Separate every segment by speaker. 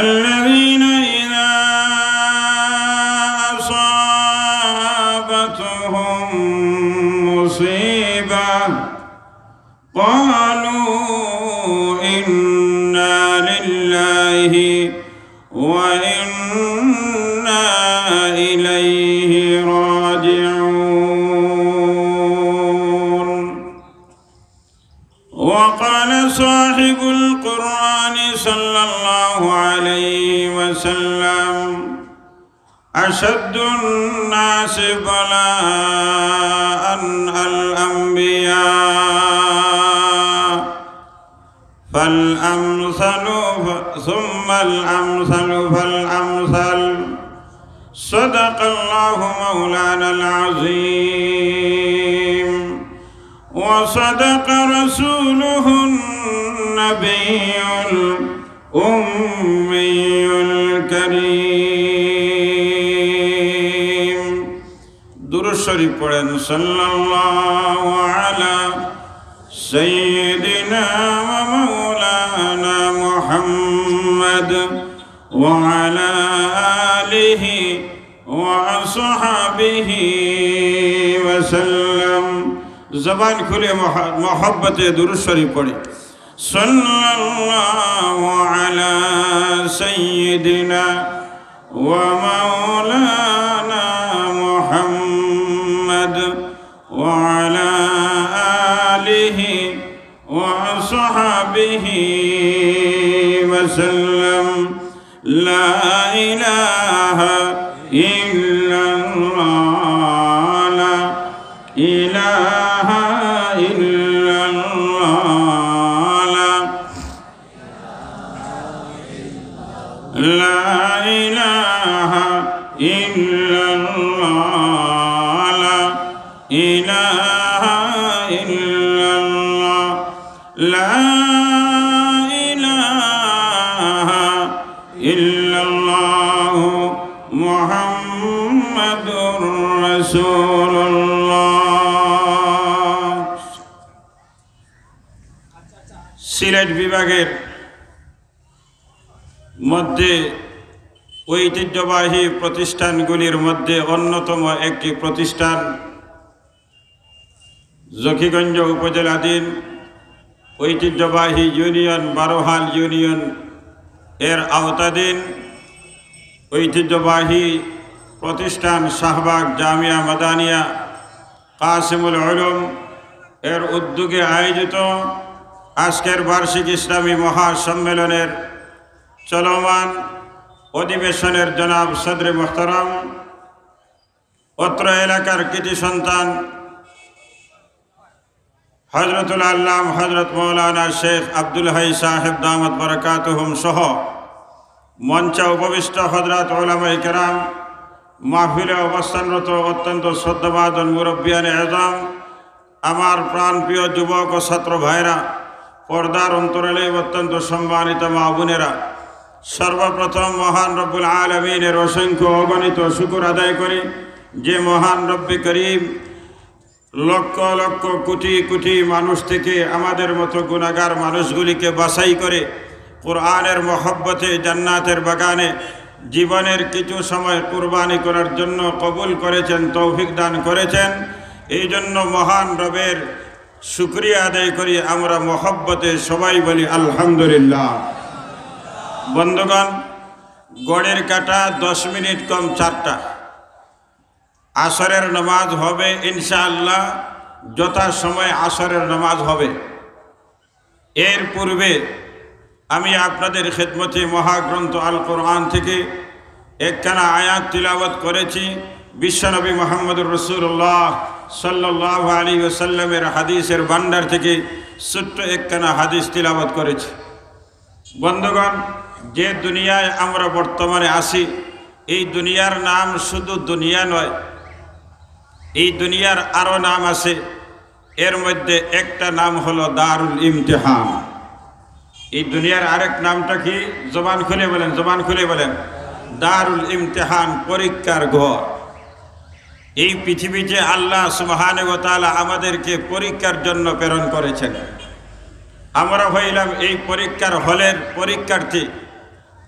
Speaker 1: الذين إذا أصابتهم مصيبة قالوا إنا لله وإنا إليه راجعون. وقال صاحب القرآن صلى الله عليه وسلم أشد الناس بلاء الأنبياء فالأمثل ثم الأمثل فالأمثل. صدق الله مولانا العظيم وصدق رسوله النبي الأمي الكريم. درود شريف পড়েন সাল্লাল্লাহু আলা سيدنا ومولانا محمد وعلى آله وصحبه وسلم. زبان খুলে محبت درود شريف পড়ে sallallahu ala sayyidina wa maulana Muhammad wa ala alihi wa sahbihi wa sallam. La ilaha illallah, la ilaha لا إله إلا الله لا إله إلا الله لا إله إلا الله محمد رسول الله. Sylhet বিভাগের মধ্যে ঐতিহ্যবাহী প্রতিষ্ঠানগুলির মধ্যে অন্যতম একটি প্রতিষ্ঠান জকিগঞ্জ উপজেলাধীন ঐতিহ্যবাহী ইউনিয়ন বারোহাল ইউনিয়ন এর আওতাধীন ঐতিহ্যবাহী প্রতিষ্ঠান শাহবাগ জামিয়া মাদানিয়া কাসিমুল উলুম এর উদ্যোগে আয়োজিত আজকের বার্ষিক ইসলামী মহাসম্মেলনের চলমান অধিবেশনের জনাব সদরে মুহতারাম, অত্র এলাকার কৃতি সন্তান হযরতুল আল্লাম হযরত মৌলানা শেখ আব্দুল হাই সাহেব দামাত বারাকাতুহুম সহ মঞ্চে উপবিষ্ট হযরত উলামায়ে কেরাম, মাহফিলে অবস্থানরত অত্যন্ত শ্রদ্ধাভাজন মুরব্বিয়ানে আযম, আমার প্রাণপ্রিয় যুবক ও ছাত্র ভাইরা, পর্দার অন্তরালে অত্যন্ত সম্মানিত মা বোনেরা, সর্বপ্রথম মহান রব্বুল আলামিনের অসংখ্য অগণিত শুকর আদায় করি যে মহান রব্বে করিম লক্ষ লক্ষ কোটি কোটি মানুষ থেকে আমাদের মতো গুনাহগার মানুষগুলিকে বাছাই করে কোরআনের মহব্বতে জান্নাতের বাগানে জীবনের কিছু সময় কুরবানি করার জন্য কবুল করেছেন, তৌফিক দান করেছেন। এই জন্য মহান রবের শুকরিয়া আদায় করি আমরা মহব্বতে সবাই বলি আলহামদুলিল্লাহ। বন্ধুগণ, গড়ের কাটা 10 মিনিট কম 4টা, আসরের নামাজ হবে ইনশাআল্লাহ, যথাসময়ে আসরের নামাজ হবে। এর পূর্বে আমি আপনাদের খেদমতে মহাগ্রন্থ আল কোরআন থেকে একখানা আয়াত তিলাওয়াত করেছি। বিশ্বনবী মুহাম্মদুর রাসূলুল্লাহ সাল্লাল্লাহু আলাইহি ওয়াসাল্লামের হাদিসের ভান্ডার থেকে ছোট্ট একখানা হাদিস তিলাওয়াত করেছি। বন্ধুগণ, যে দুনিয়ায় আমরা বর্তমানে আছি, এই দুনিয়ার নাম শুধু দুনিয়া নয়, এই দুনিয়ার আরও নাম আছে। এর মধ্যে একটা নাম হলো দারুল ইমতিহান। এই দুনিয়ার আরেক নামটা কি? জবান খুলে বলেন, জবান খুলে বলেন। দারুল ইমতিহান, পরীক্ষার ঘর। এই পৃথিবীতে আল্লাহ সুবহানাহু ওয়া তাআলা আমাদেরকে পরীক্ষার জন্য প্রেরণ করেছেন। আমরা হইলাম এই পরীক্ষার হলের পরীক্ষার্থী।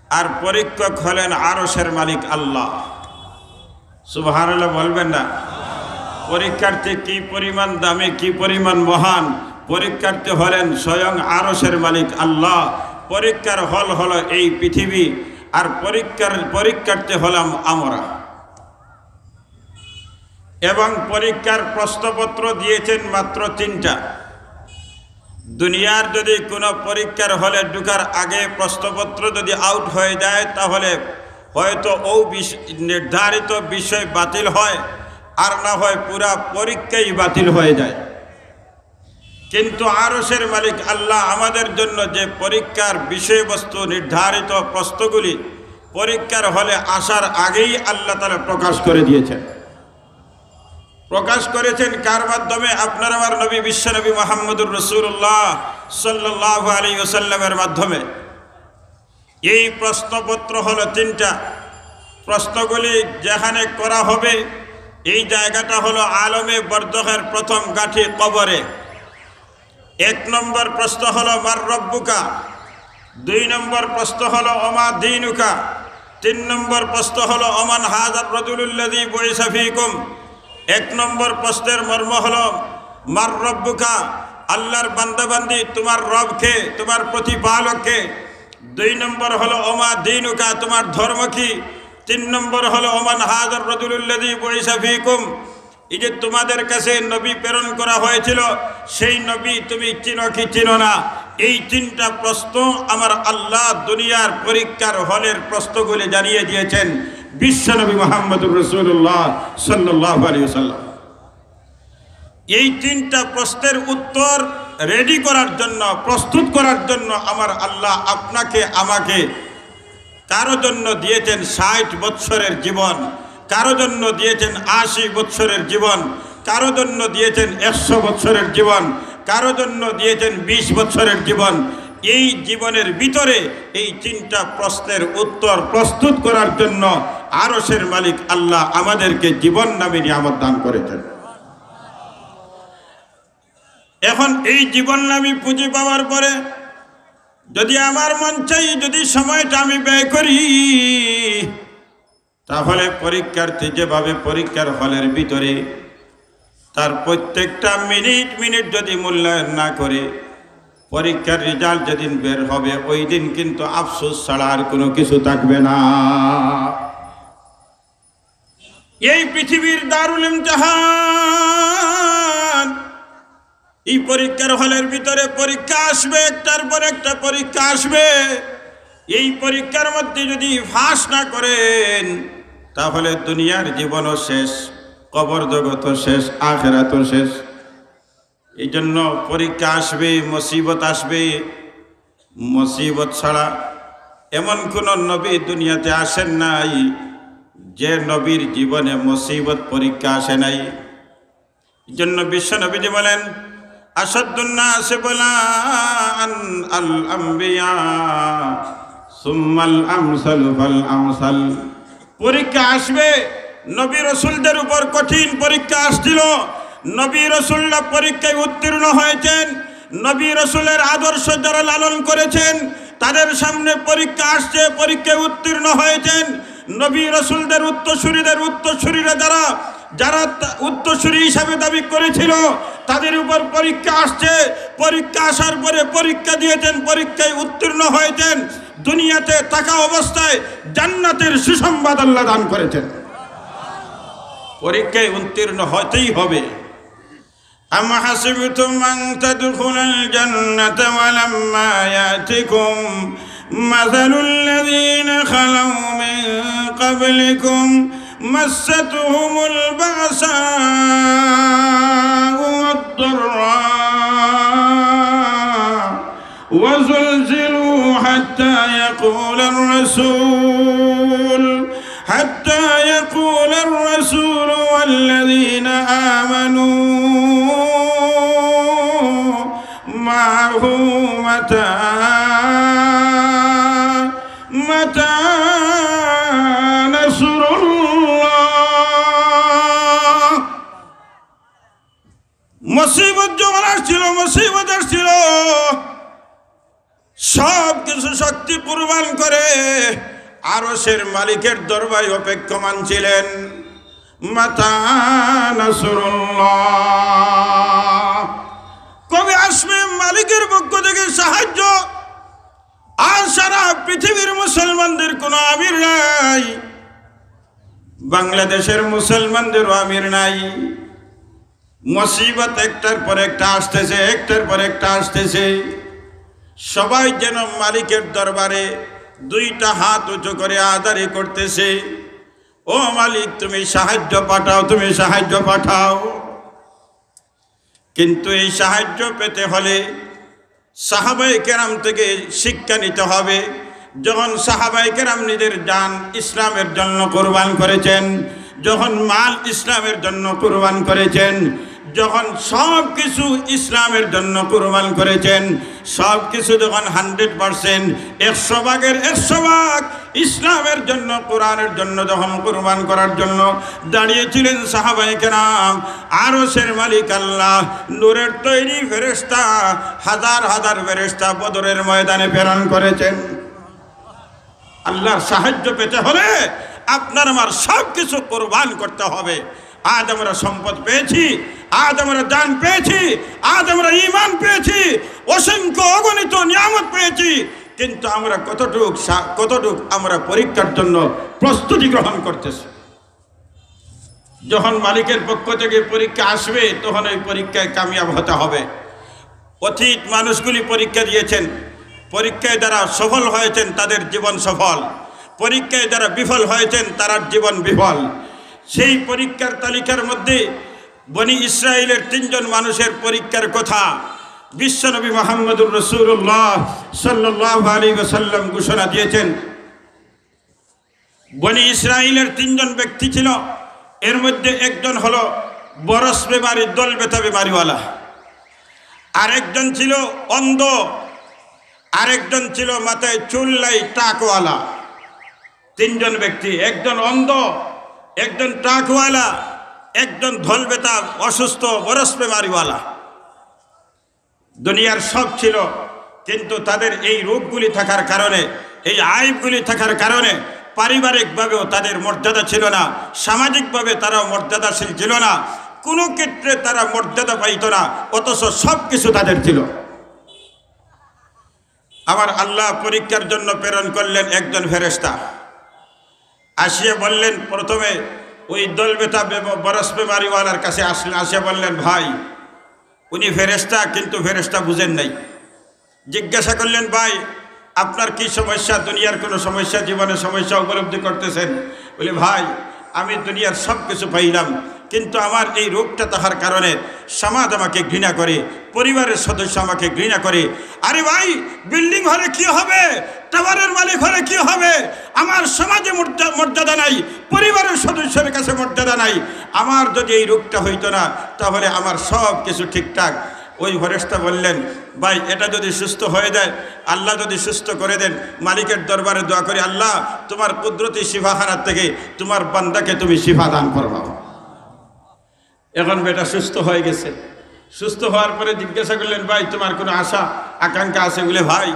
Speaker 1: আর পরীক্ষক হলেন আরশের মালিক আল্লাহ। সুবহানাল্লাহ বলবেন না? পরীক্ষার্থী কি পরিমাণ দামি, কি পরিমাণ মহান! পরীক্ষার্থী হলেন স্বয়ং আরশের মালিক আল্লাহ। পরীক্ষার হল হলো এই পৃথিবী, আর পরীক্ষার্থী হলাম আমরা। এবং পরীক্ষার প্রশ্নপত্র দিয়েছেন মাত্র 3টা। দুনিয়ার যদি কোনো পরীক্ষার হলে ঢোকার আগে প্রশ্নপত্র যদি আউট হয়ে যায়, তাহলে হয়তো নির্ধারিত বিষয় বাতিল হয়, আর না হয় পুরা পরীক্ষাই বাতিল হয়ে যায়। কিন্তু আরশের মালিক আল্লাহ আমাদের জন্য যে পরীক্ষার বিষয়বস্তু, নির্ধারিত প্রশ্নগুলি পরীক্ষার হলে আসার আগেই আল্লাহ তাআলা প্রকাশ করে দিয়েছেন। প্রকাশ করেছেন কার মাধ্যমে? আপনার আমার নবী বিশ্বনবী মুহাম্মদুর রাসূলুল্লাহ সাল্লাল্লাহু আলাইহি ওয়াসাল্লামের মাধ্যমে। এই প্রশ্নপত্র হলো 3টা। প্রশ্নগুলি যেখানে করা হবে, এই জায়গাটা হলো আলমে বরজখের প্রথম গাঁঠি কবরে। 1 নম্বর প্রশ্ন হলো মার রব্বুকা, 2 নম্বর প্রশ্ন হলো ওমা দীনুকা, 3 নম্বর প্রশ্ন হলো ওমান হাযার রাজুলুল্লাযী বুইসা ফীকুম। 1 নম্বর প্রশ্নের মর্ম হলো মার রব্বুকা, আল্লাহর বান্দাবান্দি তোমার রবকে, তোমার প্রতিপালককে। 2 নম্বর হলো ওমা দীনুকা, তোমার ধর্ম কি। 3 নম্বর হলো ওমান হাযার রাজুলুল্লাযী বুইসা ফীকুম, এই যে তোমাদের কাছে নবী প্রেরণ করা হয়েছিল, সেই নবী তুমি চিনো কি চিনো না। এই 3টা প্রশ্ন আমার আল্লাহ দুনিয়ার পরীক্ষার হলের প্রশ্নগুলি জানিয়ে দিয়েছেন বিশ্বনবী মুহাম্মদুর রাসূলুল্লাহ সাল্লাল্লাহু আলাইহি ওয়াসাল্লাম। এই 3টা প্রশ্নের উত্তর রেডি করার জন্য, প্রস্তুত করার জন্য আমার আল্লাহ আপনাকে আমাকে কারো জন্য দিয়েছেন 60 বৎসরের জীবন, কারো জন্য দিয়েছেন 80 বৎসরের জীবন, কারো জন্য দিয়েছেন 100 বৎসরের জীবন, কারো জন্য দিয়েছেন 20 বৎসরের জীবন। এই জীবনের ভিতরে এই 3টা প্রশ্নের উত্তর প্রস্তুত করার জন্য আরশের মালিক আল্লাহ আমাদেরকে জীবন নামে নিয়ামত দান করেছেন। এখন এই জীবন নামী পুঁজি পাওয়ার পরে যদি আমার মন চাই, যদি সময়টা আমি ব্যয় করি, তাহলে পরীক্ষার্থী যেভাবে পরীক্ষার হলের ভিতরে তার প্রত্যেকটা মিনিট মিনিট যদি মূল্যায়ন না করে, পরীক্ষার রেজাল্ট যেদিন বের হবে ওই দিন কিন্তু আফসোস ছাড়া আর কোনো কিছু থাকবে না। এই পৃথিবীর দারুল ইমতিহান, এই পরীক্ষার হলের ভিতরে পরীক্ষা আসবে, একটার পর একটা পরীক্ষা আসবে। এই পরীক্ষার মধ্যে যদি পাস না করেন, তাহলে দুনিয়ার জীবনও শেষ, কবর জগৎও শেষ, আখিরাতও শেষ। এই জন্য পরীক্ষা আসবে, মুসিবত আসবে। মুসিবত ছাড়া এমন কোন নবী দুনিয়াতে আসেন নাই যে নবীর জীবনে মুসিবত পরীক্ষা আসে নাই। এই জন্য বিশ্ব নবীজি বলেন, আসাদুন নাসি বালাআন আল আম্বিয়া সুম্মাল আমসালু ফাল আমসাল। পরীক্ষা আসবে। নবী রাসূলদের উপর কঠিন পরীক্ষা আসছিল। নবী রাসূলরা পরীক্ষায় উত্তীর্ণ হয়েছেন। নবী রাসূলের আদর্শ যারা লালন করেছেন তাদের সামনে পরীক্ষা আসছে, পরীক্ষায় উত্তীর্ণ হয়েছেন। নবী রাসূলদের উত্তরসূরিরা যারা উত্তরসূরি হিসাবে দাবি করেছিল তাদের উপর পরীক্ষা আসছে। পরীক্ষা আসার পরে পরীক্ষা দিয়েছেন, পরীক্ষায় উত্তীর্ণ হয়েছেন। দুনিয়াতে থাকা অবস্থায় জান্নাতের সুসংবাদ আল্লাহ দান করেছেন। পরীক্ষায় উত্তীর্ণ হতেই হবে। আম হাসিবতুম আন তাদখুলাল জান্নাতা ওয়া লাম্মা ইয়াতিকুম মাসালুল লাযীনা খালাউ মিন ক্বাবলিকুম মাসাতুহুমুল বাসাউ ওয়াদ-দাররা ওয়া যুলজিলু হাত্তা ইয়াকুলার রাসূল ওয়াল্লাযীনা আমানু মা'হু মাতা নাসরুল্লাহ। মুসিবত যখন আসছিল, সব কিছু শক্তি কুরবান করে আরশের মালিকের দরবারে অপেক্ষমান ছিলেন। মাতা নাসরুল্লাহ, কবে আসবে মালিকের পক্ষ থেকে সাহায্য? আর সারা পৃথিবীর মুসলমানদের কোনো আমির নাই, বাংলাদেশের মুসলমানদেরও আমির নাই। মুসিবত একটার পর একটা আসতেছে, একটার পর একটা আসতেছে। সবাই যেন মালিকের দরবারে দুইটা হাত উঁচু করে আদারি করতেছে, ও মালিক তুমি সাহায্য পাঠাও, তুমি সাহায্য পাঠাও। কিন্তু এই সাহায্য পেতে হলে সাহাবায়ে কেরাম থেকে শিক্ষা নিতে হবে। যখন সাহাবায়ে কেরাম নিজের জান ইসলামের জন্য কুরবান করেছেন, যখন মাল ইসলামের জন্য কুরবান করেছেন, যখন সব কিছু ইসলামের জন্য কুরবান করেছেন, সব কিছু যখন 100%, 100 ভাগের 100 ভাগ ইসলামের জন্য, কোরআনের জন্য যখন কুরবান করার জন্য দাঁড়িয়েছিলেন সাহাবায়ে কেরাম, আরশের মালিক আল্লাহ নূরের তৈরি ফেরেশতা, হাজার হাজার ফেরেশতা বদরের ময়দানে প্রেরণ করেছেন। আল্লাহর সাহায্য পেতে হলে আপনার আমার সব কিছু কুরবান করতে হবে। আজ আমরা সম্পদ পেয়েছি, আজ আমরা জান পেয়েছি, আজ আমরা ঈমান পেয়েছি, অসংখ্য অগণিত নিয়ামত পেয়েছি, কিন্তু আমরা কতটুক আমরা পরীক্ষার জন্য প্রস্তুতি গ্রহণ করতেছি। যখন মালিকের পক্ষ থেকে পরীক্ষা আসবে তখন এই পরীক্ষায় কামিয়াব হতে হবে। অতীত মানুষগুলি পরীক্ষা দিয়েছেন, পরীক্ষায় যারা সফল হয়েছেন তাদের জীবন সফল, পরীক্ষায় যারা বিফল হয়েছেন তার জীবন বিফল। সেই পরীক্ষার তালিকার মধ্যে বনি ইসরায়েলের 3 জন মানুষের পরীক্ষার কথা বিশ্বনবী মুহাম্মদুর রাসূলুল্লাহ সাল্লাল্লাহু আলাইহি ওয়াসাল্লাম ঘোষণা দিয়েছেন। বনি ইসরায়েলের 3 জন ব্যক্তি ছিল, এর মধ্যে একজন হলো বরস বেমারি, দল ব্যথা বেমারিওয়ালা, আরেকজন ছিল অন্ধ, আরেকজন ছিল মাথায় চুল নাই টাকওয়ালা। 3 জন ব্যক্তি, একজন অন্ধ, একজন টাকওয়ালা, একজন ধল বেতা অসুস্থ বরস বেমারিওয়ালা। দুনিয়ার সব ছিল, কিন্তু তাদের এই রোগগুলি থাকার কারণে, এই আইবগুলি থাকার কারণে পারিবারিকভাবেও তাদের মর্যাদা ছিল না, সামাজিকভাবে তারাও মর্যাদাশীল ছিল না, কোনো ক্ষেত্রে তারা মর্যাদা পাইত না, অথচ সব কিছু তাদের ছিল। আবার আল্লাহ পরীক্ষার জন্য প্রেরণ করলেন একজন ফেরেশতা। আসিয়া বললেন, প্রথমে ওই দল বেতা বরস বেমারিওয়ালার কাছে আসলেন, আসিয়া বললেন, ভাই উনি ফেরেশতা, কিন্তু ফেরেশতা বুঝেন নাই। জিজ্ঞাসা করলেন, ভাই আপনার কি সমস্যা, দুনিয়ার কোনো সমস্যা, জীবনের সমস্যা উপলব্ধি করতেছেন? বলে, ভাই আমি দুনিয়ার সব কিছু পাইলাম, কিন্তু আমার এই রোগটা থাকার কারণে সমাজ আমাকে ঘৃণা করে, পরিবারের সদস্য আমাকে ঘৃণা করে। আরে ভাই, বিল্ডিং হলে কি হবে, টাওয়ারের মালিক হলে কি হবে, আমার সমাজে মর্যাদা নাই, পরিবারের সদস্যের কাছে মর্যাদা নাই। আমার যদি এই রোগটা হইতো না তাহলে আমার সব কিছু ঠিকঠাক। ওই ফেরেশতা বললেন, ভাই এটা যদি সুস্থ হয়ে যায়, আল্লাহ যদি সুস্থ করে দেন, মালিকের দরবারে দোয়া করি, আল্লাহ তোমার কুদরতি শিফাখানার থেকে তোমার বান্দাকে তুমি শিফা দান করবা। এখন বেটা সুস্থ হয়ে গেছে। সুস্থ হওয়ার পরে জিজ্ঞাসা করলেন, ভাই তোমার কোনো আশা আকাঙ্ক্ষা আছে? বলে, ভাই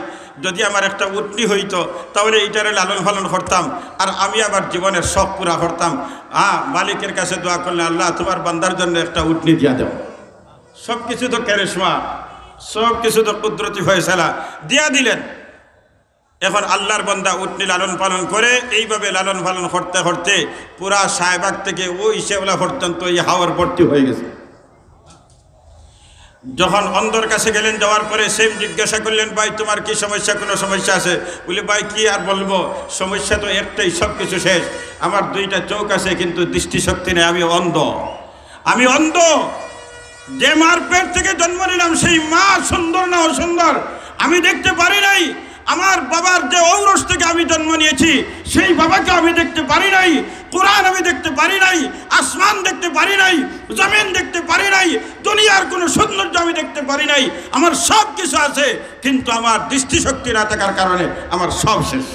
Speaker 1: যদি আমার একটা উটনি হইতো তাহলে এইটারে লালন পালন করতাম, আর আমি আবার জীবনের শখ পুরা করতাম। মালিকের কাছে দোয়া করলেন, আল্লাহ তোমার বান্দার জন্য একটা উটনি দিয়া দেব। সব কিছু তো ক্যারেশমা, সব কিছু তো কুদরতি ফয়সালা দিয়া দিলেন। এখন আল্লাহর বান্দা উটনি লালন পালন করে, এইভাবে লালন পালন করতে করতে পুরা শাহবাগ থেকে ওই শেওলা পর্যন্ত এই হাওয়ার ভর্তি হয়ে গেছে। যখন অন্ধর কাছে গেলেন, যাওয়ার পরে সেম জিজ্ঞাসা করলেন, ভাই তোমার কি সমস্যা, কোনো সমস্যা আছে? বলি, ভাই কি আর বলবো, সমস্যা তো একটাই, সব কিছু শেষ। আমার 2টা চোখ আছে কিন্তু দৃষ্টিশক্তি নেই, আমি অন্ধ। আমি অন্ধ। যে মার পেট থেকে জন্ম নিলাম সেই মা সুন্দর না অসুন্দর আমি দেখতে পারি নাই। আমার বাবার যে ঔরস থেকে আমি জন্ম নিয়েছি সেই বাবাকে আমি দেখতে পারি নাই। কোরআন আমি দেখতে পারি নাই, আসমান দেখতে পারি নাই, জমিন দেখতে পারি নাই, দুনিয়ার কোনো সৌন্দর্য আমি দেখতে পারি নাই। আমার সব কিছু আছে, কিন্তু আমার দৃষ্টিশক্তি না থাকার কারণে আমার সব শেষ।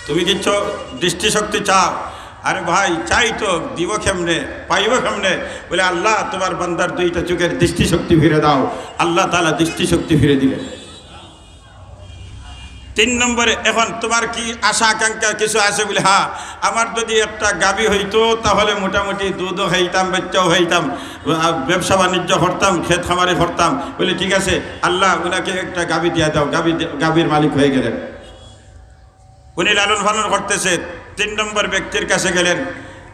Speaker 1: তুমি কিছু দৃষ্টিশক্তি চাও? আরে ভাই চাই তো, দিব কেমনে, পাইব কেমনে? বলে, আল্লাহ তোমার বান্দার 2টা চোখের দৃষ্টিশক্তি ফিরে দাও। আল্লাহ তাআলা দৃষ্টিশক্তি ফিরে দিলেন। 3 নম্বরে, এখন তোমার কি আশা আকাঙ্ক্ষা কিছু আছে বলে? হ্যাঁ, আমার যদি একটা গাবি হইতো তাহলে মোটামুটি দুধও খাইতাম, বাচ্চাও খাইতাম, ব্যবসা বাণিজ্য করতাম, ক্ষেত খামারে করতাম। বলে ঠিক আছে, আল্লাহ ওনাকে একটা গাবি দিয়ে দাও। গাবির মালিক হয়ে গেলেন, উনি লালন পালন করতেছে। 3 নম্বর ব্যক্তির কাছে গেলেন,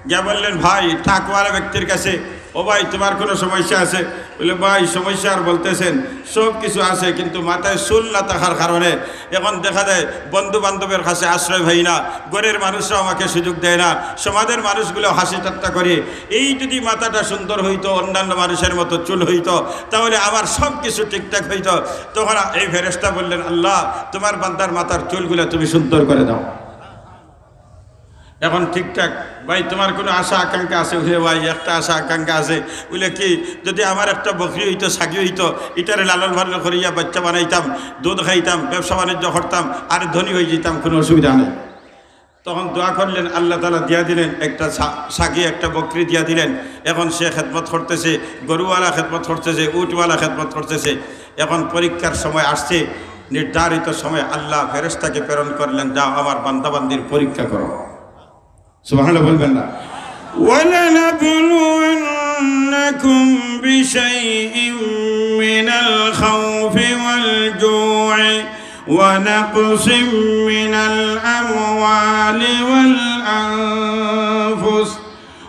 Speaker 1: গিয়া বললেন, ভাই ঠাকুয়ালা ব্যক্তির কাছে, ও ভাই তোমার কোনো সমস্যা আছে? বলে ভাই সমস্যা আর বলতেছেন, সব কিছু আছে, কিন্তু মাথায় চুল না থাকার কারণে এখন দেখা যায় বন্ধু বান্ধবের কাছে আশ্রয় পাই না, ঘরের মানুষরা আমাকে সুযোগ দেয় না, সমাজের মানুষগুলো হাসি ঠাট্টা করে। এই যদি মাথাটা সুন্দর হইতো, অন্যান্য মানুষের মতো চুল হইতো, তাহলে আমার সব কিছু ঠিকঠাক হইতো। তখন এই ফেরেশতা বললেন, আল্লাহ তোমার বান্দার মাথার চুলগুলো তুমি সুন্দর করে দাও, এখন ঠিকঠাক। ভাই তোমার কোনো আশা আকাঙ্ক্ষা আছে? বলে ভাই একটা আশা আকাঙ্ক্ষা আছে। বলে কি? যদি আমার একটা বকরি হইতো, ছাগি হইতো, এটারে লালন পালন করিয়া বাচ্চা বানাইতাম, দুধ খাইতাম, ব্যবসা বাণিজ্য করতাম, আর ধনী হয়ে যেতাম, কোনো অসুবিধা নেই। তখন দোয়া করলেন, আল্লাহ তাআলা দিয়া দিলেন একটা ছাগি, একটা বকরি দিয়া দিলেন। এখন সে খেদমত করতেছে, গরুওয়ালা খেদমত করতেছে, উটওয়ালা খেদমত করতেছে। এখন পরীক্ষার সময় আসছে, নির্ধারিত সময় আল্লাহ ফেরেশতাকে প্রেরণ করলেন, যাও আমার বান্দাবান্দির পরীক্ষা করো। সুবহানাল্লাহ বলবেন না? ওয়ালানাবলুওয়ান্নাকুম বিশাইইম মিনাল খাউফি ওয়াল জু'i ওয়া নাকসিম মিনাল আমওয়ালি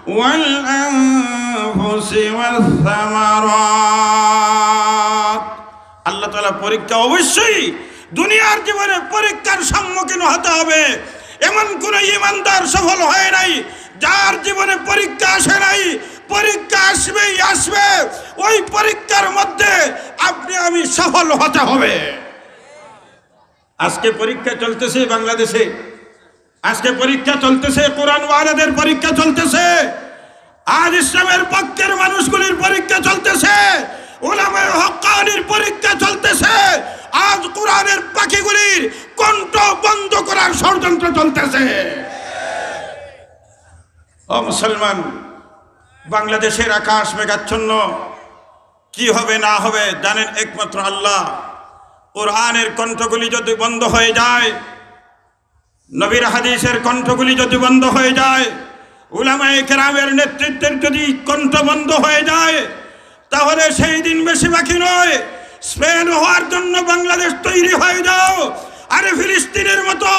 Speaker 1: ওয়াল আনফুসি ওয়াস সামারাত। আল্লাহ তাআলা পরীক্ষা অবশ্যই দুনিয়ার জীবনে পরীক্ষার সম্মুখীন হতে হবে। এমন কোন ইমানদার সফল হয় নাই যার জীবনে পরীক্ষা আসে নাই। পরীক্ষা আসবেই আসবে, ওই পরীক্ষার মধ্যে আপনি আমি সফল হতে হবে। আজকে পরীক্ষা চলতেছে বাংলাদেশে, আজকে পরীক্ষা চলতেছে, কোরআন ওয়ালাদের পরীক্ষা চলতেছে, আজ ইসলামের পক্ষের মানুষগুলির পরীক্ষা চলতেছে, উলামায়ে হক্কানির পরীক্ষা চলতেছে। আজ কোরআনের পাখিগুলির কণ্ঠ বন্ধ করার ষড়যন্ত্র চলতেছে। ও মুসলমান, বাংলাদেশের আকাশ মেঘাচ্ছন্ন, কি হবে না হবে জানেন একমাত্র আল্লাহ। কোরআনের কণ্ঠগুলি যদি বন্ধ হয়ে যায়, নবীর হাদিসের কণ্ঠগুলি যদি বন্ধ হয়ে যায়, উলামায়ে কেরামের নেতৃত্বের যদি কণ্ঠ বন্ধ হয়ে যায়, তাহলে সেই দিন বেশি বাকি নয়। স্পেন হওয়ার জন্য বাংলাদেশ তৈরি হয়ে যাও, আরে ফিলিস্তিনের মতো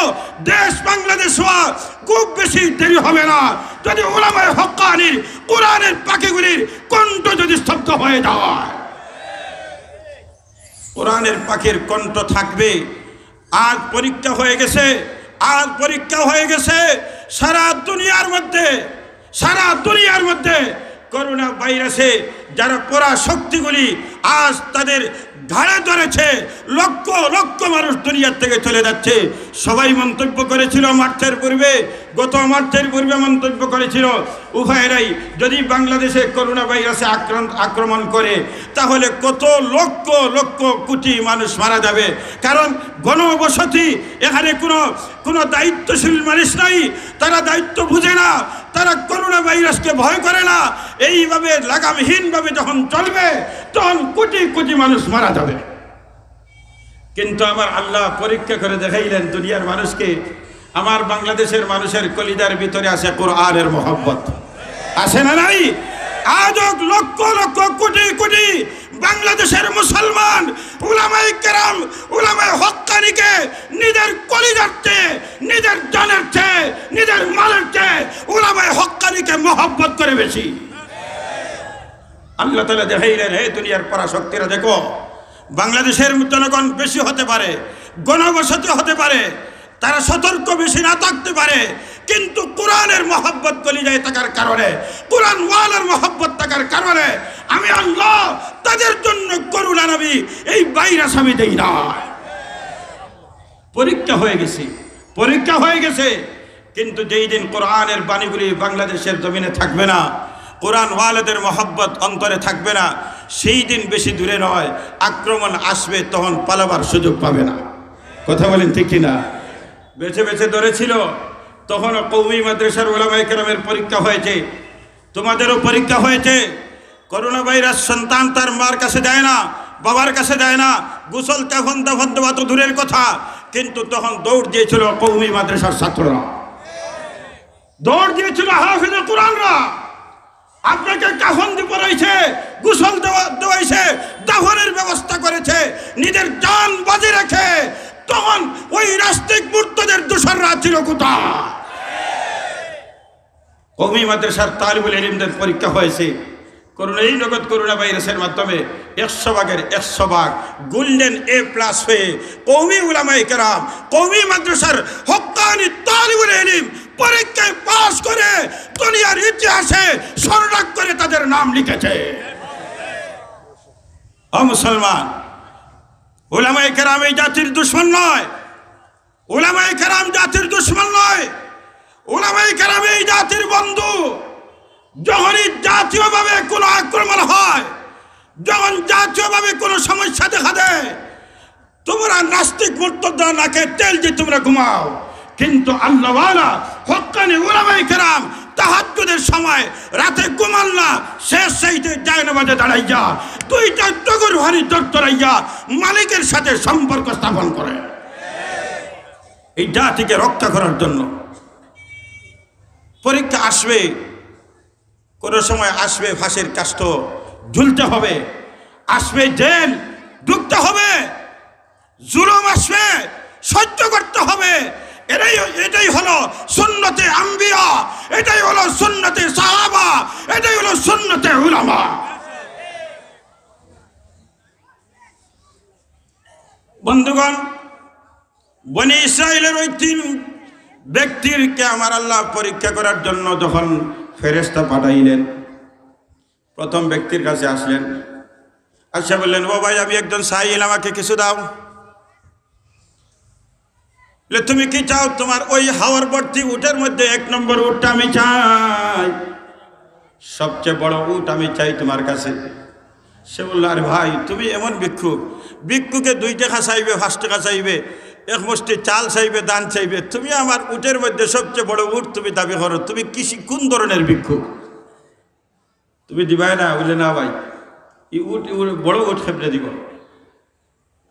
Speaker 1: দেশ বাংলাদেশ হওয়া খুব বেশি দেরি হবে না, যদি উলামায়ে হক্কানির কোরআনের পাখিগুলির কণ্ঠ যদি স্তব্ধ হয়ে যায়। কোরআনের পাখির কণ্ঠ থাকবে। আজ পরীক্ষা হয়ে গেছে, আজ পরীক্ষা হয়ে গেছে সারা দুনিয়ার মধ্যে করোনা ভাইরাসে যারা পরা শক্তিগুলি আজ তাদের ঘাড়ে ধরেছে, লক্ষ লক্ষ মানুষ দুনিয়ার থেকে চলে যাচ্ছে। সবাই মন্তব্য করেছিল গত মার্চের পূর্বে মন্তব্য করেছিল, উভয়েরাই যদি বাংলাদেশে করোনা ভাইরাসে আক্রমণ করে তাহলে কত লক্ষ লক্ষ কোটি মানুষ মারা যাবে। কারণ গণবসতি, এখানে কোনো দায়িত্বশীল মানুষ নাই, তারা দায়িত্ব বুঝে না, তারা করোনা ভাইরাসকে ভয় করে না। এইভাবে লাগামহীনভাবে যখন চলবে তখন কোটি কোটি মানুষ মারা যাবে। কিন্তু আমার আল্লাহ পরীক্ষা করে দেখাইলেন দুনিয়ার মানুষকে, আমার বাংলাদেশের মানুষের কলিজার ভিতরে আছে কোরআনের মহব্বত, আছে না নাই? আজও লক্ষ লক্ষ কোটি কোটি বাংলাদেশের মুসলমান উলামায়ে কেরাম, উলামায়ে হক্কানিকে নিজের কলিজার চেয়ে, নিজের জানের চেয়ে, নিজের মালের চেয়ে উলামায়ে হক্কানিকে মহব্বত করে বেশি। আল্লাহ তাআলা দেখাইলেন, হে দুনিয়ার পরাশক্তিরা, দেখো বাংলাদেশের জনগণ বেশি হতে পারে, গণবসতি হতে পারে, তারা সতর্ক বেশি না থাকতে পারে, কিন্তু কোরআনের মহব্বত কলিজায় থাকার কারণে, কোরআন ওয়ালার মহব্বত থাকার কারণে আমি আল্লাহ তাদের জন্য করুণা নবী এই ভাইরাস আমি দেই না। পরীক্ষা হয়ে গেছে। কিন্তু যেই দিন কোরআনের বাণীগুলি বাংলাদেশের জমিনে থাকবে না, কোরআন ওয়ালাদের মহব্বত অন্তরে থাকবে না, সেই দিন বেশি দূরে নয়, আক্রমণ আসবে, তখন পালাবার সুযোগ পাবে না। কথা বলেন ঠিক কিনা? বেছে বেছে ধরেছিল, তখনও কওমি মাদ্রাসার উলামায়ে কেরামের পরীক্ষা হয়েছে, তোমাদেরও পরীক্ষা হয়েছে। করোনা ভাইরাস সন্তান তার মার কাছে যায় না, বাবার কাছে যায় না, গোসল তখন দেওয়া তো দূরের কথা, কিন্তু তখন দৌড় দিয়েছিল কওমি মাদ্রাসার ছাত্ররা, দৌড় দিয়েছিল হাফেজে কোরআনরা। আপনাকে কাফন পরাইছে, গোসল দেওয়াইছে, দাফনের ব্যবস্থা করেছে, নিজের জান বাজি রেখে। তখন ওই নাস্তিক মুর্তদের দোসররা ছিল কোথায়? কওমি মাদ্রাসার তালিবুল ইলমদের পরীক্ষা হয়েছে এই নগদ করোনা ভাইরাসের মাধ্যমে 100 ভাগের 100 ভাগ গোল্ডেন A+ হয়ে কওমি উলামায়ে কেরাম কওমি মাদ্রাসার হক্কানি তালিবুল ইলম পরীক্ষায় পাস করে দুনিয়ার ইতিহাসে স্বর্ণাক্ষরে করে তাদের নাম লিখেছে। ও মুসলমান, উলামায়ে কেরাম এই জাতির দুশমন নয়, উলামায়ে কেরাম জাতির দুশমন নয়, উলামায়ে কেরাম এই জাতির বন্ধু। যখনই জাতীয়ভাবে কোনো আক্রমণ হয়, যখন জাতীয়ভাবে কোনো সমস্যা দেখা দেয়, তোমরা নাস্তিক মুর্তদা নাকে তেল দিয়ে তোমরা ঘুমাও। কিন্তু আল্লাহওয়ালা হক্কানি উলামায়ে কেরাম তাহাজ্জুদের সময় রাতে ঘুমান না, শেষ সাইতে জায়নামাজে দাঁড়াইয়া দুইটা টগর ভারী দরদরাইয়া মালিকের সাথে সম্পর্ক স্থাপন করে এই জাতিকে রক্ষা করার জন্য। পরীক্ষা আসবে, কোনো সময় আসবে ফাঁসির কাষ্ঠ ঝুলতে হবে, আসবে জেল ঢুকতে হবে, জুলুম আসবে সহ্য করতে হবে। এটাই হলো সুন্নতে আম্বিয়া, এটাই হলো সুন্নতে সাহাবা, এটাই হলো সুন্নতে উলামা। বন্ধুগণ, বনি ইসরাইলের ওই 3 ব্যক্তিকে আমার আল্লাহ পরীক্ষা করার জন্য যখন ফেরেশতা পাঠাইলেন, প্রথম ব্যক্তির কাছে আসলেন, আচ্ছা বললেন, ও ভাই আমি একজন সাইল, আমাকে কিছু দাও। তুমি কি চাও? তোমার ওই হাওয়ার ভর্তি উটের মধ্যে 1 নম্বর উটটা আমি চাই, সবচেয়ে বড় উট আমি চাই তোমার কাছে। সে বলল, আরে ভাই তুমি এমন ভিক্ষুক, ভিক্ষুকে 2 টাকা চাইবে, 5 টাকা চাইবে, 1 মুষ্টি চাল চাইবে, দান চাইবে, তুমি আমার উটের মধ্যে সবচেয়ে বড় উট তুমি দাবি করো, তুমি কোন ধরনের ভিক্ষুক? তুমি দিবাই না? বলে না ভাই, এই উট বড় উট খেপড়ে দিব,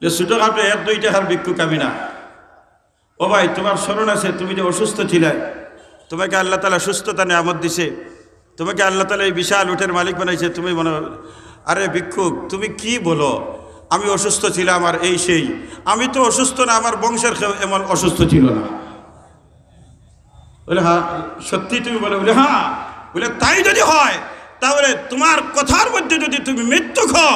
Speaker 1: ছোটো খাপড়ে 1-2 টাকার ভিক্ষুক আমি না। ও ভাই তোমার স্মরণ আছে তুমি যে অসুস্থ ছিলে, তোমাকে আল্লাহ তাআলা সুস্থতা নিয়ামত দিছে, তোমাকে আল্লাহ তাআলা এই বিশাল উটের মালিক বানাইছে, তুমি মনে, আরে ভিক্ষুক তুমি কি বলো? আমি অসুস্থ ছিলাম আর এই সেই। আমি তো অসুস্থ না, আমার বংশের কেউ এমন অসুস্থ ছিল না। বলে হ্যাঁ সত্যি তুমি বলে? বলে হ্যাঁ। বলে তাই যদি হয় তাহলে তোমার কথার মধ্যে যদি তুমি মৃত্যু খাও,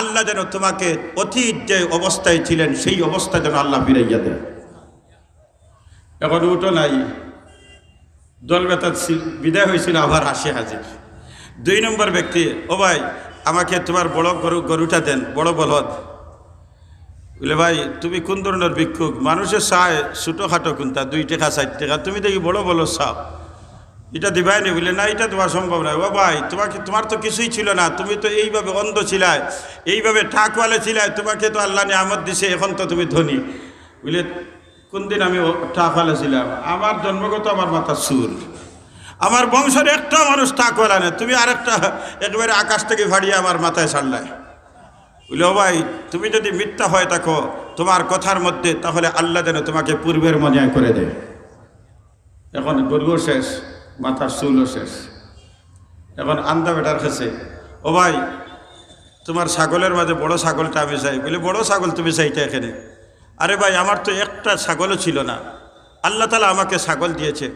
Speaker 1: আল্লাহ যেন তোমাকে অতীত যে অবস্থায় ছিলেন সেই অবস্থায় যেন আল্লাহ ফিরাইয়া দেন। এখন উঠো নাই, দল বেতা বিদায় হয়েছিল, আবার আসে হাজির 2 নম্বর ব্যক্তি, ও ভাই আমাকে তোমার বড় গরুটা দেন, বড় বলদ। বলে ভাই তুমি কোন ধরনের ভিক্ষুক? মানুষের চায় ছোটোখাটো কোনটা, 2 টাকা 4 টাকা, তুমি দেখি বড় বলদ চাও, এটা দিবাই নি? বলে না এটা তোমার সম্ভব নয়। ও ভাই তোমার তো কিছুই ছিল না, তুমি তো এইভাবে অন্ধ ছিলাই, এইভাবে ঠাকওয়ালে ছিলাই, তোমাকে তো আল্লাহ নিয়ামত দিছে, এখন তো তুমি ধনী। বলে কোন দিন আমি ঠাকওয়ালা ছিলাম? আমার জন্মগত আমার মাথার সুর, আমার বংশের একটা মানুষ ঠাকওয়ালা নেই, তুমি আরেকটা একেবারে আকাশ থেকে ফাড়িয়ে আমার মাথায় ছাড়লাই। বলে ও ভাই তুমি যদি মিথ্যা হয়ে থাকো তোমার কথার মধ্যে, তাহলে আল্লাহ যেন তোমাকে পূর্বের মনে করে দেয়। এখন গরুও শেষ, মাথার চুলও শেষ, এখন আন্দা বেটার কাছে, ও ভাই তোমার ছাগলের মাঝে বড় ছাগলটা আমি চাই। বলে বড় ছাগল তুমি চাইতে এখানে? আরে ভাই আমার তো একটা ছাগলও ছিল না, আল্লাহ তাআলা আমাকে ছাগল দিয়েছে,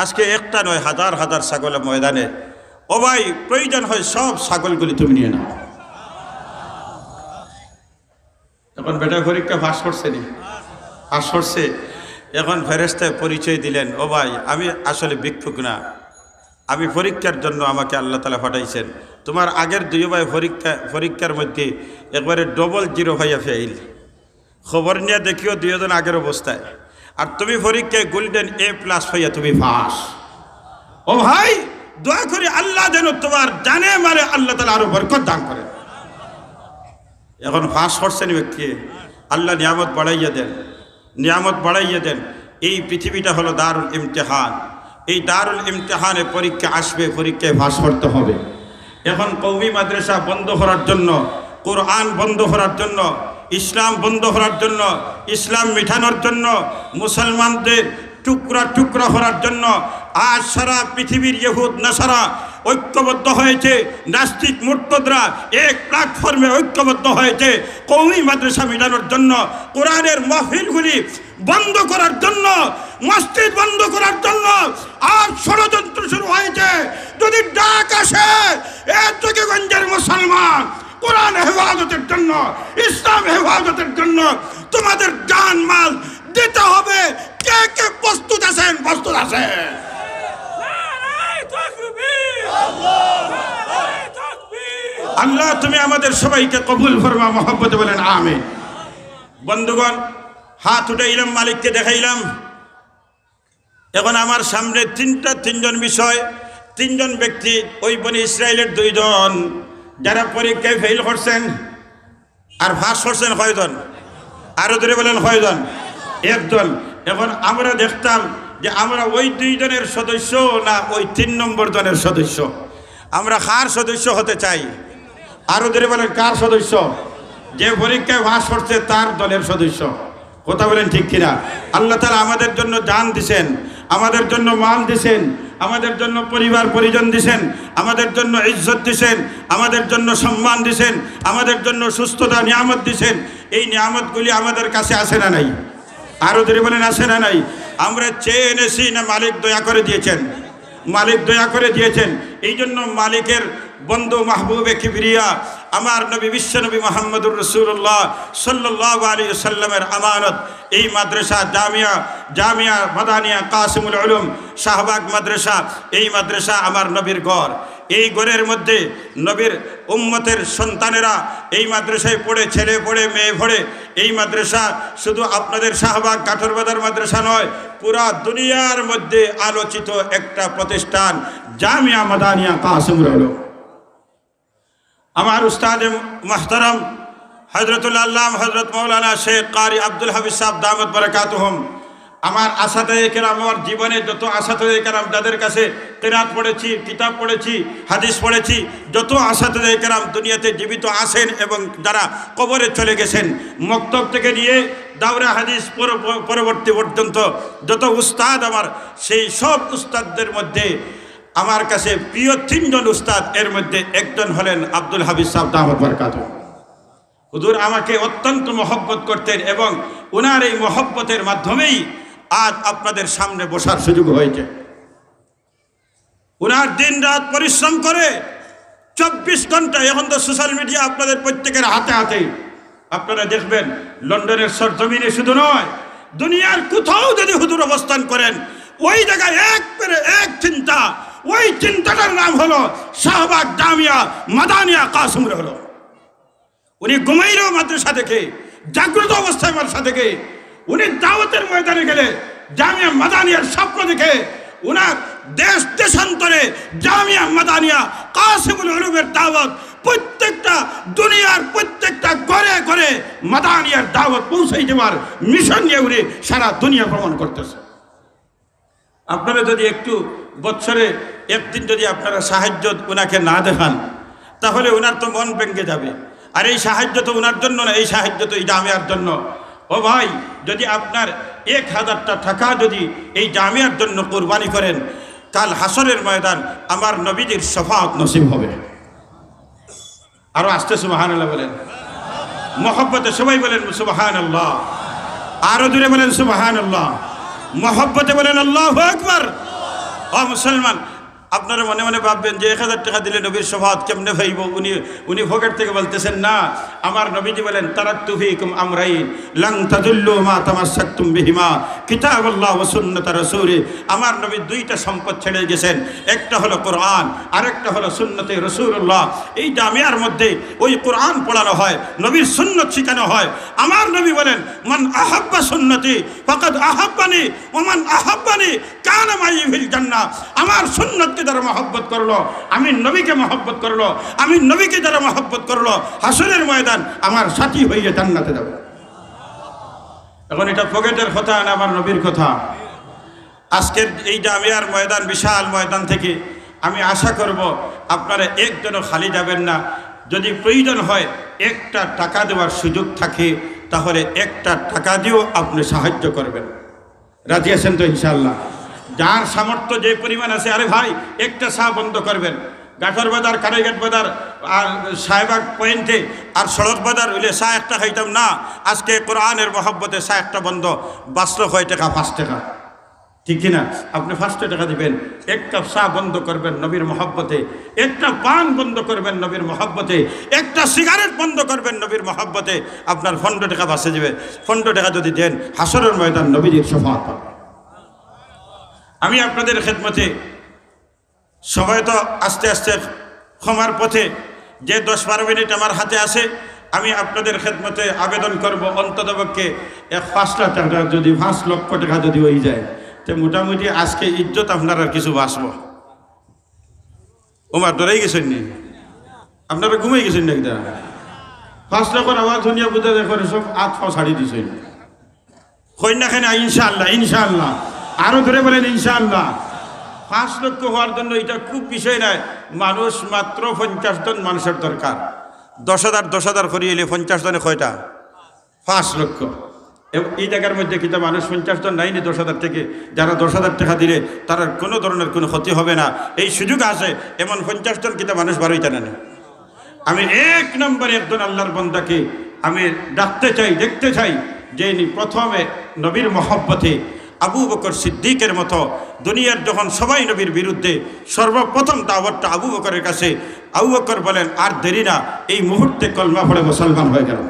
Speaker 1: আজকে একটা নয় হাজার হাজার ছাগলের ময়দানে। ও ভাই প্রয়োজন হয় সব ছাগলগুলি তুমি নিয়ে নাও। এখন বেটা পরীক্ষা পাস করছে নি? পাস করছে। এখন ফেরেশতায় পরিচয় দিলেন, ও ভাই আমি আসলে ভিক্ষুক না, আমি পরীক্ষার জন্য আমাকে আল্লাহ তাআলা পাঠাইছেন। তোমার আগের 2 ভাই পরীক্ষার মধ্যে একবারে ডবল 0 ভাইয়া ফেল, খবর নিয়ে দেখিও 2 জন আগের অবস্থায়, আর তুমি পরীক্ষায় গোল্ডেন A+ হইয়া তুমি পাস। ও ভাই দয়া করে আল্লাহ যেন তোমার জানে মারে আল্লাহ তাআলা আরো বরকত দান করে। এখন পাস করছেন ব্যক্তি, আল্লাহ নিয়ামত বাড়াইয়া দেন, নিয়ামত বাড়াইয়া দেন। এই পৃথিবীটা হলো দারুল ইমতিহান, এই দারুল ইমতিহানে পরীক্ষা আসবে, পরীক্ষায় পাস করতে হবে। এখন কওমি মাদ্রাসা বন্ধ করার জন্য, কোরআন বন্ধ করার জন্য ইসলাম বন্ধ করার জন্য, ইসলাম মিঠানোর জন্য, মুসলমানদের টুকরা টুকরা করার জন্য আজ সারা পৃথিবীর ইহুদ নাসারা ঐক্যবদ্ধ হয়েছে। নাস্তিক মুরতাদরা এক প্ল্যাটফর্মে ঐক্যবদ্ধ হয়েছে কওমি মাদ্রাসা মিটানোর জন্য, কোরআনের মাহফিলগুলি বন্ধ করার জন্য, মসজিদ বন্ধ করার জন্য। আর ষড়যন্ত্র শুরু হয়েছে। যদি ডাক আসে এর থেকে গঞ্জের মুসলমান কোরআন হেফাজতের জন্য, ইসলাম হেফাজতের জন্য তোমাদের জান মাল দিতে হবে। কে কে প্রস্তুত আছেন? প্রস্তুত আছেন? আল্লাহ তুমি আমাদের সবাইকে কবুল ফরমা, মহব্বতে বলেন আমিন। বন্ধুগণ, হাত উঠাইলাম, মালিককে দেখাইলাম। এখন আমার সামনে তিনজন বিষয়, তিনজন ব্যক্তি, ওই বনি ইসরায়েলের দুইজন যারা পরীক্ষায় ফেল করছেন আর ফাঁস করছেন কয়জন? আরো ধরে বলেন কয়জন? একজন। এখন আমরা দেখতাম যে আমরা ওই দুইজনের সদস্য না ওই 3 নম্বর জনের সদস্য? আমরা কার সদস্য হতে চাই? আরো ধরে বলেন কার সদস্য? যে পরীক্ষায় ফাঁস করছে তার দলের সদস্য। কথা বলেন ঠিক কিনা? আল্লাহ তাআলা আমাদের জন্য জান দিছেন, আমাদের জন্য মাল দিছেন, আমাদের জন্য পরিবার পরিজন দিছেন, আমাদের জন্য ইজ্জত দিছেন, আমাদের জন্য সম্মান দিছেন, আমাদের জন্য সুস্থতা নিয়ামত দিছেন। এই নিয়ামতগুলি আমাদের কাছে আসে না নাই? আরো ধরে বলেন আসে না নাই? আমরা চেয়ে এনেছি না মালিক দয়া করে দিয়েছেন? মালিক দয়া করে দিয়েছেন। এই জন্য মালিকের বন্ধু মাহবুবে কিবরিয়া আমার নবী বিশ্বনবী মুহাম্মদুর রাসূলুল্লাহ সাল্লাল্লাহু আলাইহি ওয়াসাল্লামের আমানত এই মাদ্রাসা জামিয়া মাদানিয়া কাসিমুল উলুম শাহবাগ মাদ্রাসা, এই মাদ্রাসা আমার নবীর ঘর। এই ঘরের মধ্যে নবীর উম্মতের সন্তানেরা এই মাদ্রাসায় পড়ে, ছেলে পড়ে, মেয়ে পড়ে। এই মাদ্রাসা শুধু আপনাদের শাহবাগ কাঠরবাজার মাদ্রাসা নয়, পুরা দুনিয়ার মধ্যে আলোচিত একটা প্রতিষ্ঠান জামিয়া মাদানিয়া কাসিমুল উলুম। আমার উস্তাদ মুহতারাম হযরতুল আল্লামা হযরত মাওলানা শেখ কারি আব্দুল হাফিজ সাহেব দামত বারাকাতুহুম, আমার আসাতায়ে কেরাম, আমার জীবনে যত আসাতায়ে কেরাম যাদের কাছে কিরাত পড়েছি, কিতাব পড়েছি, হাদিস পড়েছি, যত আসাতায়ে কেরাম দুনিয়াতে জীবিত আছেন এবং যারা কবরে চলে গেছেন, মক্তব থেকে নিয়ে দাওরা হাদিস পরবর্তী পর্যন্ত যত উস্তাদ আমার, সেই সব উস্তাদদের মধ্যে আমার কাছে প্রিয় 3 জন উস্তাদ, এর মধ্যে একজন হলেন আব্দুল হাফিজ সাহেব দামত বারাকাতুহু। হুজুর আমাকে অত্যন্ত মহব্বত করতেন এবং ওনার এই মহব্বতের মাধ্যমেই আজ আপনাদের সামনে বসার সুযোগ হয়েছে। ওনার দিন রাত পরিশ্রম করে 24 ঘন্টা, এখন তো সোশ্যাল মিডিয়া আপনাদের প্রত্যেকের হাতে হাতে, আপনারা দেখবেন লন্ডনের সরজমিনে শুধু নয়, দুনিয়ার কোথাও যদি হুজুর অবস্থান করেন, ওই জায়গায় এক চিন্তা, ওই চিন্তাটার নাম হলো শাহবাগ জামিয়া মাদানিয়া কাসিমুল উলুম। উনি ঘুমাইলেও মাদ্রাসা থেকে, জাগ্রত অবস্থায় মাদ্রাসা থেকে, উনি দাওয়াতের ময়দানে গেলে জামিয়া মাদানিয়ার স্বপ্ন দেখে উনার দেশ দেশান্তরে জামিয়া মাদানিয়া কাসিমুল উলুমের দাওয়াত প্রত্যেকটা দুনিয়ার প্রত্যেকটা ঘরে ঘরে মাদানিয়ার দাওয়াত পৌঁছাই দেওয়ার মিশন নিয়ে উনি সারা দুনিয়া ভ্রমণ করতেছে। আপনারা যদি একটু বছরে একদিন যদি আপনারা সাহায্য ওনাকে না দেখান, তাহলে ওনার তো মন ভেঙে যাবে। আর এই সাহায্য তো ওনার জন্য না, এই সাহায্য তো এই জামিয়ার জন্য। ও ভাই, যদি আপনার 1000টা টাকা যদি এই জামিয়ার জন্য কুরবানি করেন, কাল হাসরের ময়দান আমার নবীজির শাফাআত নসিব হবে। আরো আস্তে সুবহানাল্লাহ বলেন, মহব্বতে সবাই বলেন সুবহানাল্লাহ, আরো জোরে বলেন সুবহানাল্লাহ, মহব্বতে বলেন আল্লাহু আকবার। ও মুসলমান, আপনারা মনে মনে ভাববেন যে 1000 টাকা দিলে নবীর শাফাআত কেমনে পাইব? উনি পকেট থেকে বলতেছেন না, আমার নবীজি বলেন তারাকতু ফীকুম আমরাইন লান তাযুল্লু মা তামাসসাকতুম বিহিমা কিতাবাল্লাহ ওয়া সুন্নাত রাসূলি। আমার নবী 2টা সম্পদ ছেড়ে গেছেন, একটা হলো কোরআন, আরেকটা হলো সুন্নতে রাসূলুল্লাহ। এই জামিয়ার মধ্যে ওই কোরআন পড়ানো হয়, নবীর সুন্নত শেখানো হয়। আমার নবী বলেন মান আহাব্বা সুন্নতি ফাকাদ আহাব্বানি ওয়া মান আহাব্বানি কানা মাই ফিল জান্নাহ। আমার সুন্নত যারা মহব্বত করলো, আমি নবীকে মহব্বত করলো, আমি নবীকে যারা মহব্বত করলো, হাসরের ময়দান আমার সাথী হয়ে জান্নাতে যাবে। এখন এটা পকেটের কথা না, আমার নবীর কথা। আজকের এই জামিয়ার ময়দান, বিশাল ময়দান থেকে আমি আশা করব আপনারা একজনও খালি যাবেন না। যদি প্রয়োজন হয় একটা টাকা দেওয়ার সুযোগ থাকে তাহলে একটা টাকা দিয়েও আপনি সাহায্য করবেন। রাজি আছেন তো ইনশাআল্লাহ? যার সামর্থ্য যে পরিমাণ আছে, আরে ভাই একটা চা বন্ধ করবেন, গাঠর বাজার, কারাইঘাট বাজার আর সাহেবাগ পয়েন্টে আর সড়ক বাজার হইলে চা একটা খাইতাম না, আজকে কোরআনের মহব্বতে চা একটা বন্ধ, বাঁচলো কয় টাকা? 5 টাকা, ঠিক কিনা? আপনি 5 টাকা দিবেন, এক কাপ চা বন্ধ করবেন নবীর মহব্বতে, একটা পান বন্ধ করবেন নবীর মহব্বতে, একটা সিগারেট বন্ধ করবেন নবীর মহব্বতে, আপনার 15 টাকা বাঁচে যাবে। 15 টাকা যদি দেন হাসরের ময়দান নবীজির শফাআত পাবেন। আমি আপনাদের খেদমতে, সবাই তো আস্তে আস্তে ক্ষমার পথে, যে 10-12 মিনিট আমার হাতে আছে, আমি আপনাদের খেদমতে আবেদন করব অন্ততপক্ষে 5 লাখ টাকা, যদি 5 লক্ষ টাকা যদি হয়ে যায়, তো মোটামুটি আজকে ইজ্জত আপনার আর কিছু বাঁচব। ওমার ডরাই গেছেন নি? আপনারা ঘুমাই গেছেন নাকি? 5 লক্ষর আওয়াজ শুনিয়া বুঝে দেখেন সব হাত পা ছাড়ি দিছেন। কন্যা খানে ইনশাআল্লাহ, ইনশাআল্লাহ, আরো ধরে বলেন ইনশাআল্লাহ। 5 লক্ষ হওয়ার জন্য এটা খুব বিষয় নয়, মানুষ মাত্র 50 জন মানুষের দরকার। 10,000 করিয়ে এলে 50 জনে কয়টা? 5 লক্ষ। এই জায়গার মধ্যে কিন্তু মানুষ 50 জন নাইনি 10,000 থেকে, যারা 10,000 টাকা দিলে তার কোনো ধরনের কোনো ক্ষতি হবে না, এই সুযোগ আছে। এমন 50 জন কিন্তু মানুষ বারোইটা নেন। আমি 1 নম্বরে একজন আল্লাহর বান্দাকে আমি ডাকতে চাই, দেখতে চাই, যে প্রথমে নবীর মহব্বতে আবু বকর সিদ্দিকের মতো দুনিয়ার যখন সবাই নবীর বিরুদ্ধে, সর্বপ্রথম দাওয়াতটা আবু বকরের কাছে। আবু বকর বলেন, আর দেরি না, এই মুহূর্তে কলমা পড়ে মুসলমান হয়ে গেল।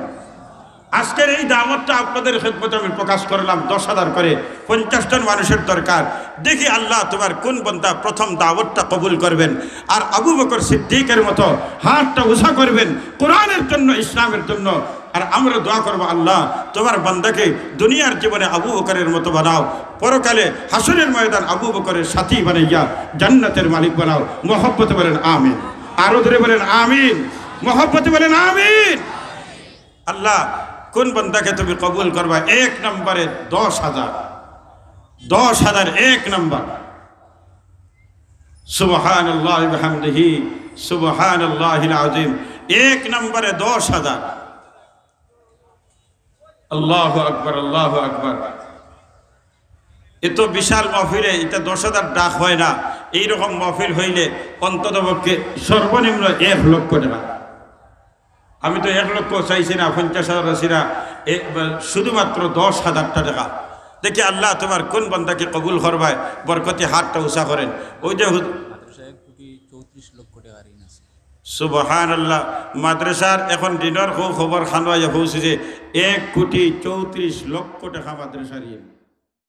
Speaker 1: আজকের এই দাওয়াতটা আপনাদের খেদমতে আমি প্রকাশ করলাম, 10,000 করে, 50 জন মানুষের দরকার। দেখি আল্লাহ তোমার কোন বান্দা প্রথম দাওয়াতটা কবুল করবেন, আর আবু বকর সিদ্দিকের মতো হাতটা উঁচা করবেন কোরআনের জন্য, ইসলামের জন্য। আর আমরা দোয়া করবো, আল্লাহ তোমার বান্দাকে দুনিয়ার জীবনে আবু বকরের মতো বানাও, পরকালে হাসরের ময়দান আবু বকরের সাথী বানাইয়া জান্নাতের মালিক বানাও। মহব্বতে বলেন আমিন, আরো ধরে বলেন আমিন, মহব্বতে বলেন আমিন। আল্লাহ কোন বান্দাকে তুমি কবুল করবা? 1 নম্বরে 10,000, 1 নম্বর। সুবহানাল্লাহি ওয়া বিহামদিহি সুবহানাল্লাহিল আযীম। 1 নম্বরে 10,000। আল্লাহু আকবার, আল্লাহু আকবার। এত বিশাল মাহফিলে এটা 10,000 ডাক হয় না। এইরকম মাহফিল হইলে অন্ততপক্ষে সর্বনিম্ন 1 লক্ষ টাকা। আমি তো 1 লক্ষ চাইছি না, 50,000 আছি না, শুধুমাত্র 10,000 টাকা। দেখি আল্লাহ তোমার কোন বান্দাকে কবুল করবায়, বরকতে হাতটা উঁচা করেন। ওই যে সুবহানাল্লাহ, মাদ্রাসার এখন দিনের খবর খানোয়া পৌঁছেছে 1,34,00,000 টাকা মাদ্রাসার।